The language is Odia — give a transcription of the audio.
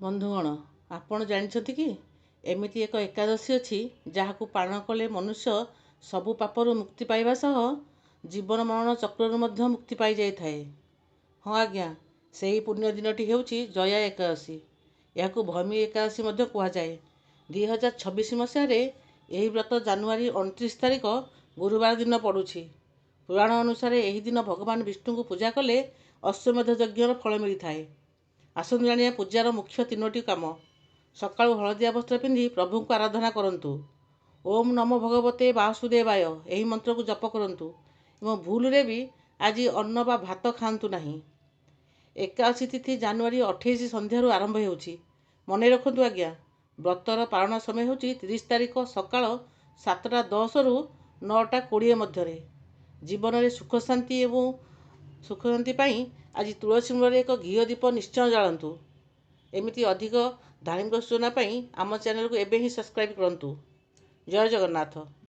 ବନ୍ଧୁଗଣ, ଆପଣ ଜାଣିଛନ୍ତି କି ଏମିତି ଏକ ଏକାଦଶୀ ଅଛି ଯାହାକୁ ପାଳନ କଲେ ମନୁଷ୍ୟ ସବୁ ପାପରୁ ମୁକ୍ତି ପାଇବା ସହ ଜୀବନ ମରଣ ଚକ୍ରରୁ ମଧ୍ୟ ମୁକ୍ତି ପାଇଯାଇଥାଏ। ହଁ ଆଜ୍ଞା, ସେହି ପୁଣ୍ୟ ଦିନଟି ହେଉଛି ଜୟା ଏକାଦଶୀ। ଏହାକୁ ଭୈମୀ ଏକାଦଶୀ ମଧ୍ୟ କୁହାଯାଏ। 2026 ମସିହାରେ ଏହି ବ୍ରତ ଜାନୁଆରୀ 29 ତାରିଖ ଗୁରୁବାର ଦିନ ପଡ଼ୁଛି। ପୁରାଣ ଅନୁସାରେ ଏହି ଦିନ ଭଗବାନ ବିଷ୍ଣୁଙ୍କୁ ପୂଜା କଲେ ଅଶ୍ୱମେଧ ଯଜ୍ଞର ଫଳ ମିଳିଥାଏ। ଆସନ୍ତୁ ଜାଣିବା ପୂଜାର ମୁଖ୍ୟ 3ଟି କାମ। ସକାଳୁ ହଳଦିଆ ବସ୍ତ୍ର ପିନ୍ଧି ପ୍ରଭୁଙ୍କୁ ଆରାଧନା କରନ୍ତୁ। ଓମ୍ ନମୋ ଭଗବତେ ବାସୁଦେବାୟ ଏହି ମନ୍ତ୍ରକୁ ଜପ କରନ୍ତୁ ଏବଂ ଭୁଲରେ ବି ଆଜି ଅନ୍ନ ବା ଭାତ ଖାଆନ୍ତୁ ନାହିଁ। ଏକାଦଶୀ ତିଥି ଜାନୁଆରୀ 28 ସନ୍ଧ୍ୟାରୁ ଆରମ୍ଭ ହେଉଛି। ମନେ ରଖନ୍ତୁ ଆଜ୍ଞା, ବ୍ରତର ପାଳନ ସମୟ ହେଉଛି 30 ତାରିଖ ସକାଳ 7ଟା10ରୁ 9ଟା20 ମଧ୍ୟରେ। ଜୀବନରେ ସୁଖ ଶାନ୍ତି ପାଇଁ ଆଜି ତୁଳସୀ ମୂଳରେ ଏକ ଘିଅ ଦୀପ ନିଶ୍ଚୟ ଜାଳନ୍ତୁ। ଏମିତି ଅଧିକ ଧାର୍ମିକ ସୂଚନା ପାଇଁ ଆମ ଚ୍ୟାନେଲକୁ ଏବେ ହିଁ ସବସ୍କ୍ରାଇବ୍ କରନ୍ତୁ। ଜୟ ଜଗନ୍ନାଥ।